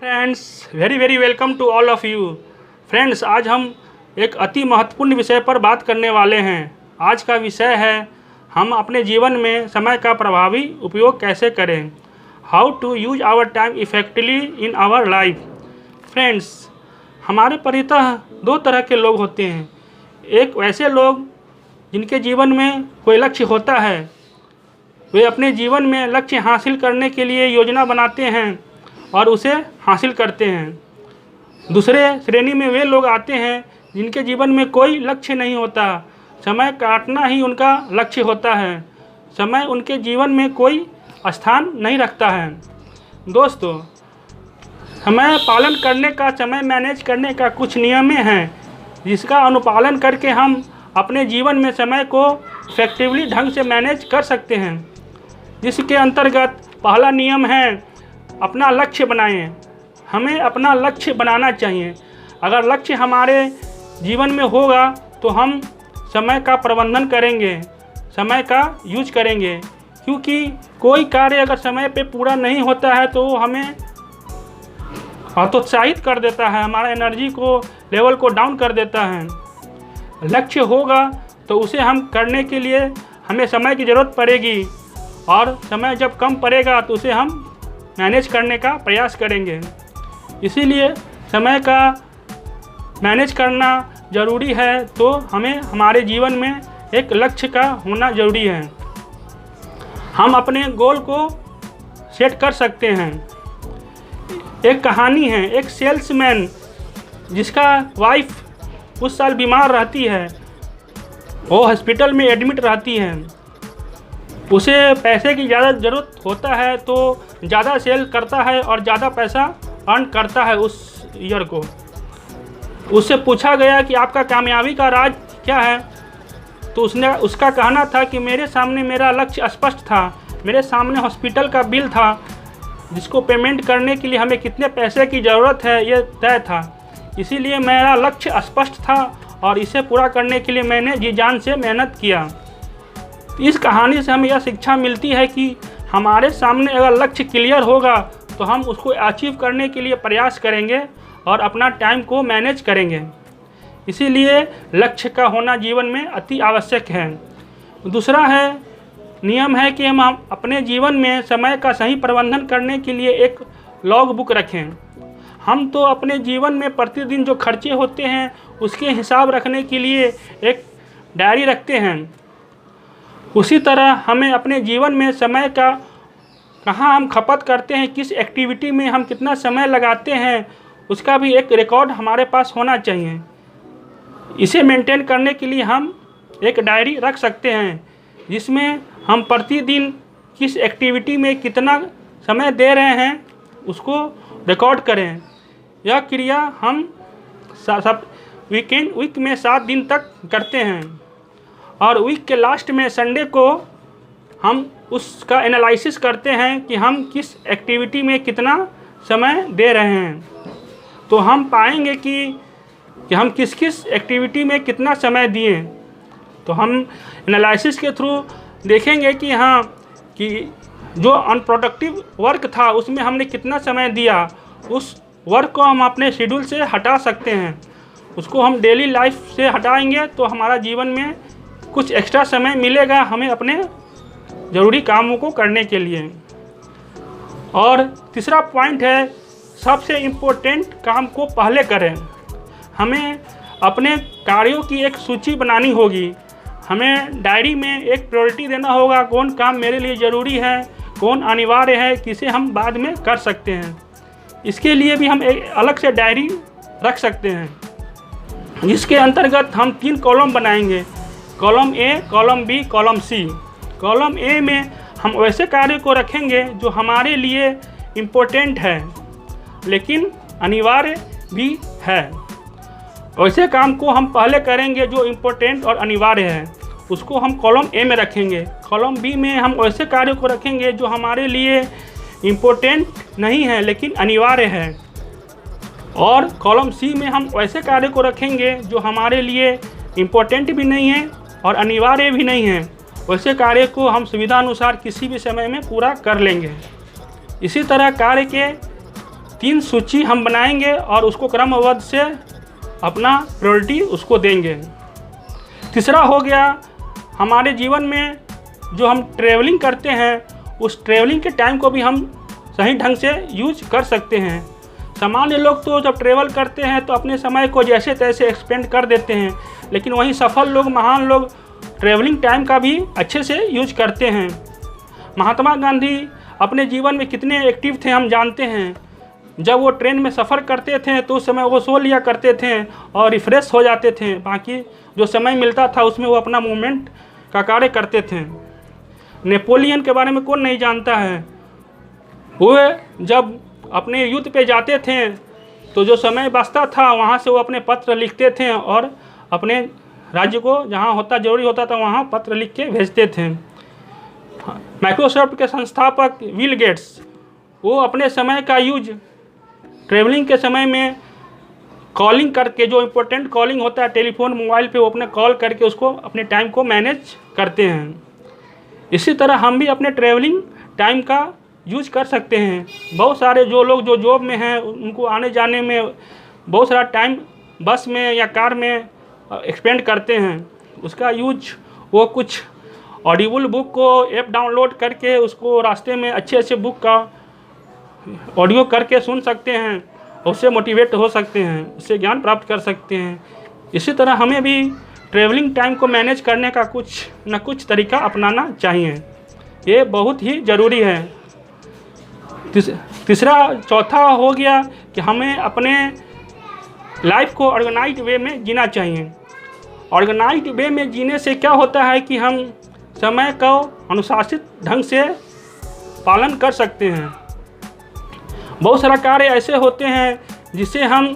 Friends, very welcome to all of you. Friends, आज हम एक अति महत्वपूर्ण विषय पर बात करने वाले हैं। आज का विषय है हम अपने जीवन में समय का प्रभावी उपयोग कैसे करें। How to use our time effectively in our life. Friends, हमारे परितः दो तरह के लोग होते हैं। एक वैसे लोग जिनके जीवन में कोई लक्ष्य होता है, वे अपने जीवन में लक्ष्य हासिल करने के लिए योजना बनाते हैं और उसे हासिल करते हैं। दूसरे श्रेणी में वे लोग आते हैं जिनके जीवन में कोई लक्ष्य नहीं होता, समय काटना ही उनका लक्ष्य होता है। समय उनके जीवन में कोई स्थान नहीं रखता है। दोस्तों, समय पालन करने का, समय मैनेज करने का कुछ नियम हैं जिसका अनुपालन करके हम अपने जीवन में समय को इफेक्टिवली ढंग से मैनेज कर सकते हैं। जिसके अंतर्गत पहला नियम है अपना लक्ष्य बनाएं। हमें अपना लक्ष्य बनाना चाहिए। अगर लक्ष्य हमारे जीवन में होगा तो हम समय का प्रबंधन करेंगे, समय का यूज करेंगे। क्योंकि कोई कार्य अगर समय पे पूरा नहीं होता है तो हमें हतोत्साहित कर देता है, हमारा एनर्जी को लेवल को डाउन कर देता है। लक्ष्य होगा तो उसे हम करने के लिए हमें समय की ज़रूरत पड़ेगी, और समय जब कम पड़ेगा तो उसे हम मैनेज करने का प्रयास करेंगे। इसीलिए समय का मैनेज करना ज़रूरी है। तो हमें हमारे जीवन में एक लक्ष्य का होना ज़रूरी है। हम अपने गोल को सेट कर सकते हैं। एक कहानी है, एक सेल्समैन जिसका वाइफ उस साल बीमार रहती है, वो हॉस्पिटल में एडमिट रहती है। उसे पैसे की ज़्यादा ज़रूरत होता है तो ज़्यादा सेल करता है और ज़्यादा पैसा अर्न करता है उस ईयर को। उससे पूछा गया कि आपका कामयाबी का राज क्या है, तो उसका कहना था कि मेरे सामने मेरा लक्ष्य स्पष्ट था। मेरे सामने हॉस्पिटल का बिल था जिसको पेमेंट करने के लिए हमें कितने पैसे की ज़रूरत है ये तय था। इसीलिए मेरा लक्ष्य स्पष्ट था और इसे पूरा करने के लिए मैंने जी जान से मेहनत किया। इस कहानी से हमें यह शिक्षा मिलती है कि हमारे सामने अगर लक्ष्य क्लियर होगा तो हम उसको अचीव करने के लिए प्रयास करेंगे और अपना टाइम को मैनेज करेंगे। इसीलिए लक्ष्य का होना जीवन में अति आवश्यक है। दूसरा नियम है कि हम अपने जीवन में समय का सही प्रबंधन करने के लिए एक लॉग बुक रखें। हम तो अपने जीवन में प्रतिदिन जो खर्चे होते हैं उसके हिसाब रखने के लिए एक डायरी रखते हैं। उसी तरह हमें अपने जीवन में समय का कहाँ हम खपत करते हैं, किस एक्टिविटी में हम कितना समय लगाते हैं, उसका भी एक रिकॉर्ड हमारे पास होना चाहिए। इसे मेंटेन करने के लिए हम एक डायरी रख सकते हैं जिसमें हम प्रतिदिन किस एक्टिविटी में कितना समय दे रहे हैं उसको रिकॉर्ड करें। यह क्रिया हम वीक में 7 दिन तक करते हैं और वीक के लास्ट में संडे को हम उसका एनालिसिस करते हैं कि हम किस एक्टिविटी में कितना समय दे रहे हैं। तो हम पाएंगे कि हम किस किस एक्टिविटी में कितना समय दिए। तो हम एनालिसिस के थ्रू देखेंगे कि हाँ, कि जो अनप्रोडक्टिव वर्क था उसमें हमने कितना समय दिया। उस वर्क को हम अपने शेड्यूल से हटा सकते हैं। उसको हम डेली लाइफ से हटाएंगे तो हमारा जीवन में कुछ एक्स्ट्रा समय मिलेगा हमें अपने ज़रूरी कामों को करने के लिए। और तीसरा पॉइंट है सबसे इम्पोर्टेंट काम को पहले करें। हमें अपने कार्यों की एक सूची बनानी होगी। हमें डायरी में एक प्रायोरिटी देना होगा, कौन काम मेरे लिए ज़रूरी है, कौन अनिवार्य है, किसे हम बाद में कर सकते हैं। इसके लिए भी हम एक अलग से डायरी रख सकते हैं जिसके अंतर्गत हम 3 कॉलम बनाएंगे, column A, column B, column C. Column A में हम वैसे कार्य को रखेंगे जो हमारे लिए इम्पोर्टेंट है लेकिन अनिवार्य भी है। वैसे काम को हम पहले करेंगे जो इम्पोर्टेंट और अनिवार्य है, उसको हम कॉलम ए में रखेंगे। कॉलम बी में हम वैसे कार्य को रखेंगे जो हमारे लिए इम्पोर्टेंट नहीं है लेकिन अनिवार्य है। और कॉलम सी में हम वैसे कार्य को रखेंगे जो हमारे लिए इम्पोर्टेंट भी नहीं है और अनिवार्य भी नहीं है। वैसे कार्य को हम सुविधा अनुसार किसी भी समय में पूरा कर लेंगे। इसी तरह कार्य के 3 सूची हम बनाएंगे और उसको क्रमबद्ध से अपना प्रायोरिटी उसको देंगे। तीसरा हो गया, हमारे जीवन में जो हम ट्रैवलिंग करते हैं उस ट्रैवलिंग के टाइम को भी हम सही ढंग से यूज कर सकते हैं। सामान्य लोग तो जब ट्रैवल करते हैं तो अपने समय को जैसे तैसे एक्सपेंड कर देते हैं, लेकिन वहीं सफल लोग, महान लोग ट्रैवलिंग टाइम का भी अच्छे से यूज करते हैं। महात्मा गांधी अपने जीवन में कितने एक्टिव थे हम जानते हैं। जब वो ट्रेन में सफ़र करते थे तो उस समय वो सो लिया करते थे और रिफ़्रेश हो जाते थे, बाकी जो समय मिलता था उसमें वो अपना मूवमेंट का कार्य करते थे। नेपोलियन के बारे में कौन नहीं जानता है। वो जब अपने युद्ध पे जाते थे तो जो समय बचता था वहाँ से वो अपने पत्र लिखते थे और अपने राज्य को जहाँ जरूरी होता था वहाँ पत्र लिख के भेजते थे। माइक्रोसॉफ्ट के संस्थापक बिल गेट्स, वो अपने समय का यूज ट्रैवलिंग के समय में कॉलिंग करके, जो इम्पोर्टेंट कॉलिंग होता है टेलीफोन मोबाइल पे, वो अपने कॉल करके उसको अपने टाइम को मैनेज करते हैं। इसी तरह हम भी अपने ट्रैवलिंग टाइम का यूज कर सकते हैं। बहुत सारे जो लोग जो जॉब में हैं उनको आने जाने में बहुत सारा टाइम बस में या कार में एक्सपेंड करते हैं। उसका यूज वो कुछ ऑडिबल बुक को ऐप डाउनलोड करके उसको रास्ते में अच्छे बुक का ऑडियो करके सुन सकते हैं, उससे मोटिवेट हो सकते हैं, उससे ज्ञान प्राप्त कर सकते हैं। इसी तरह हमें भी ट्रैवलिंग टाइम को मैनेज करने का कुछ न कुछ तरीका अपनाना चाहिए, ये बहुत ही ज़रूरी है। चौथा हो गया कि हमें अपने लाइफ को ऑर्गेनाइज्ड वे में जीना चाहिए। ऑर्गेनाइज्ड वे में जीने से क्या होता है कि हम समय को अनुशासित ढंग से पालन कर सकते हैं। बहुत सारा कार्य ऐसे होते हैं जिसे हम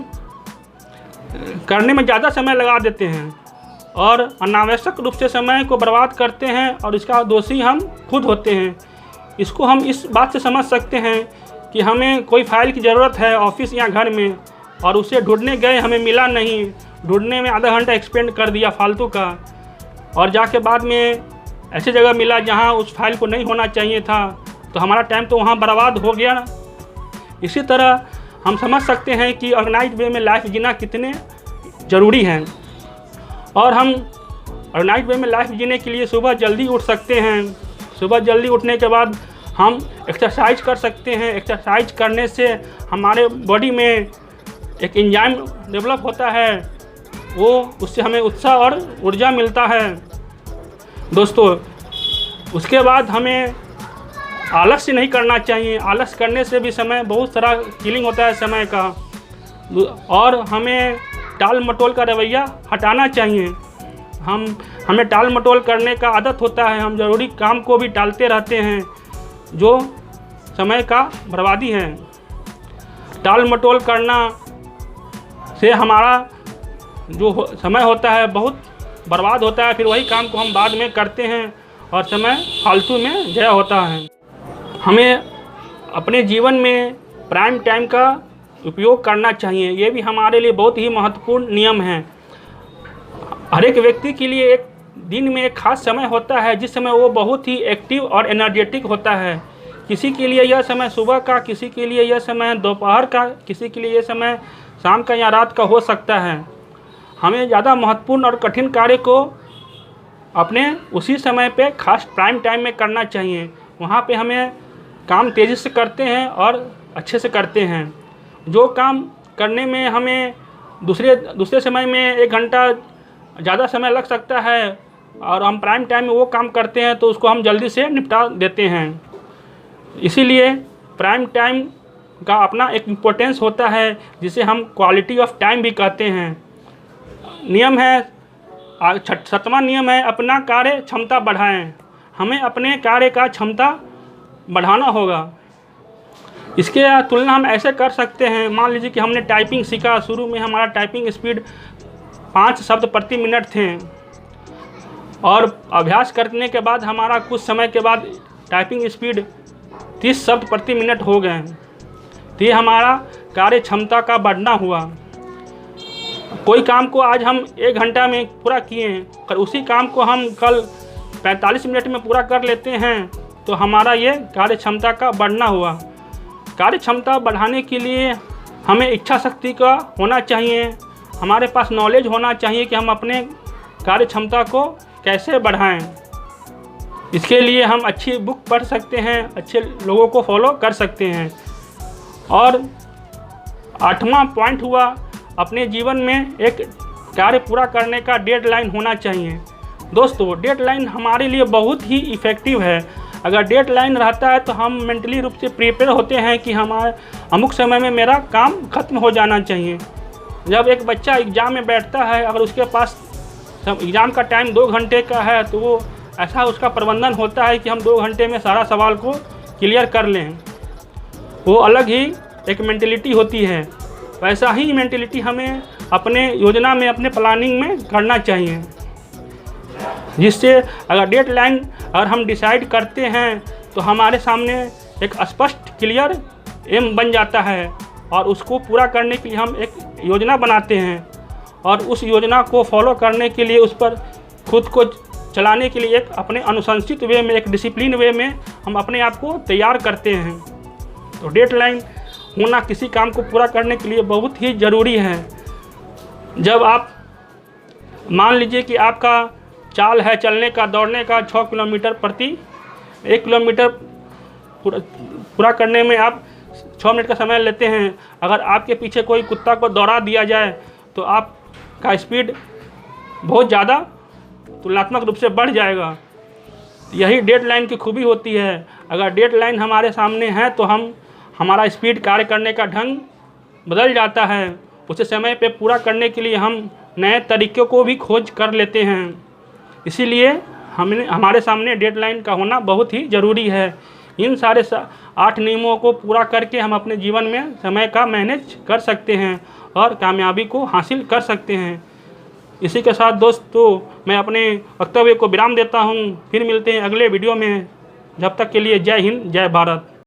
करने में ज़्यादा समय लगा देते हैं और अनावश्यक रूप से समय को बर्बाद करते हैं और इसका दोषी हम खुद होते हैं। इसको हम इस बात से समझ सकते हैं कि हमें कोई फाइल की ज़रूरत है ऑफिस या घर में और उसे ढूंढने गए, हमें मिला नहीं, ढूंढने में आधा घंटा एक्सपेंड कर दिया फालतू का, और जाके बाद में ऐसी जगह मिला जहां उस फाइल को नहीं होना चाहिए था, तो हमारा टाइम तो वहां बर्बाद हो गया ना। इसी तरह हम समझ सकते हैं कि ऑर्गेनाइज्ड वे में लाइफ जीना कितने ज़रूरी है। और हम ऑर्गेनाइज्ड वे में लाइफ जीने के लिए सुबह जल्दी उठ सकते हैं। सुबह जल्दी उठने के बाद हम एक्सरसाइज कर सकते हैं। एक्सरसाइज करने से हमारे बॉडी में एक एंजाइम डेवलप होता है, वो उससे हमें उत्साह और ऊर्जा मिलता है दोस्तों। उसके बाद हमें आलस्य नहीं करना चाहिए। आलस करने से भी समय बहुत सारा किलिंग होता है समय का, और हमें टाल मटोल का रवैया हटाना चाहिए। हमें टाल मटोल करने का आदत होता है, हम ज़रूरी काम को भी टालते रहते हैं जो समय का बर्बादी है। टाल मटोल करना से हमारा जो समय होता है बहुत बर्बाद होता है, फिर वही काम को हम बाद में करते हैं और समय फालतू में ज़ाया होता है। हमें अपने जीवन में प्राइम टाइम का उपयोग करना चाहिए, ये भी हमारे लिए बहुत ही महत्वपूर्ण नियम है। हर एक व्यक्ति के लिए एक दिन में एक खास समय होता है जिस समय वो बहुत ही एक्टिव और एनर्जेटिक होता है। किसी के लिए यह समय सुबह का, किसी के लिए यह समय दोपहर का, किसी के लिए यह समय शाम का या रात का हो सकता है। हमें ज़्यादा महत्वपूर्ण और कठिन कार्य को अपने उसी समय पे खास प्राइम टाइम में करना चाहिए। वहाँ पे हमें काम तेज़ी से करते हैं और अच्छे से करते हैं। जो काम करने में हमें दूसरे समय में 1 घंटा ज़्यादा समय लग सकता है और हम प्राइम टाइम में वो काम करते हैं तो उसको हम जल्दी से निपटा देते हैं। इसीलिए प्राइम टाइम का अपना एक इम्पोर्टेंस होता है जिसे हम क्वालिटी ऑफ टाइम भी कहते हैं। नियम है 7वां नियम है अपना कार्य क्षमता बढ़ाएं। हमें अपने कार्य का क्षमता बढ़ाना होगा। इसके तुलना हम ऐसे कर सकते हैं, मान लीजिए कि हमने टाइपिंग सीखा, शुरू में हमारा टाइपिंग स्पीड 5 शब्द प्रति मिनट थे और अभ्यास करने के बाद हमारा कुछ समय के बाद टाइपिंग स्पीड 30 शब्द प्रति मिनट हो गए। तो ये हमारा कार्य क्षमता का बढ़ना हुआ। कोई काम को आज हम 1 घंटा में पूरा किए हैं और उसी काम को हम कल 45 मिनट में पूरा कर लेते हैं तो हमारा ये कार्य क्षमता का बढ़ना हुआ। कार्य क्षमता बढ़ाने के लिए हमें इच्छा शक्ति का होना चाहिए, हमारे पास नॉलेज होना चाहिए कि हम अपने कार्य क्षमता को कैसे बढ़ाएं। इसके लिए हम अच्छी बुक पढ़ सकते हैं, अच्छे लोगों को फॉलो कर सकते हैं। और 8वां पॉइंट हुआ, अपने जीवन में एक कार्य पूरा करने का डेडलाइन होना चाहिए। दोस्तों, डेडलाइन हमारे लिए बहुत ही इफ़ेक्टिव है। अगर डेडलाइन रहता है तो हम मेंटली रूप से प्रिपेयर होते हैं कि हमारे अमुक समय में मेरा काम खत्म हो जाना चाहिए। जब एक बच्चा एग्ज़ाम में बैठता है, अगर उसके पास एग्ज़ाम का टाइम 2 घंटे का है, तो वो ऐसा उसका प्रबंधन होता है कि हम 2 घंटे में सारा सवाल को क्लियर कर लें। वो अलग ही एक मेंटलिटी होती है। वैसा ही मेंटलिटी हमें अपने योजना में, अपने प्लानिंग में करना चाहिए, जिससे अगर डेडलाइन अगर हम डिसाइड करते हैं तो हमारे सामने एक स्पष्ट क्लियर एम बन जाता है और उसको पूरा करने के लिए हम एक योजना बनाते हैं और उस योजना को फॉलो करने के लिए, उस पर खुद को चलाने के लिए एक अपने अनुशासित वे में, एक डिसिप्लिन वे में हम अपने आप को तैयार करते हैं। तो डेडलाइन होना किसी काम को पूरा करने के लिए बहुत ही ज़रूरी है। जब आप मान लीजिए कि आपका चाल है चलने का, दौड़ने का 6 किलोमीटर प्रति 1 किलोमीटर पूरा करने में आप 6 मिनट का समय लेते हैं। अगर आपके पीछे कोई कुत्ता को दौड़ा दिया जाए तो आपका स्पीड बहुत ज़्यादा तुलनात्मक रूप से बढ़ जाएगा। यही डेडलाइन की खूबी होती है। अगर डेडलाइन हमारे सामने है तो हमारा स्पीड, कार्य करने का ढंग बदल जाता है। उसे समय पे पूरा करने के लिए हम नए तरीक़ों को भी खोज कर लेते हैं। इसीलिए हमारे सामने डेडलाइन का होना बहुत ही ज़रूरी है। इन सारे 8 नियमों को पूरा करके हम अपने जीवन में समय का मैनेज कर सकते हैं और कामयाबी को हासिल कर सकते हैं। इसी के साथ दोस्तों, मैं अपने वक्तव्य को विराम देता हूँ। फिर मिलते हैं अगले वीडियो में। जब तक के लिए जय हिंद, जय भारत।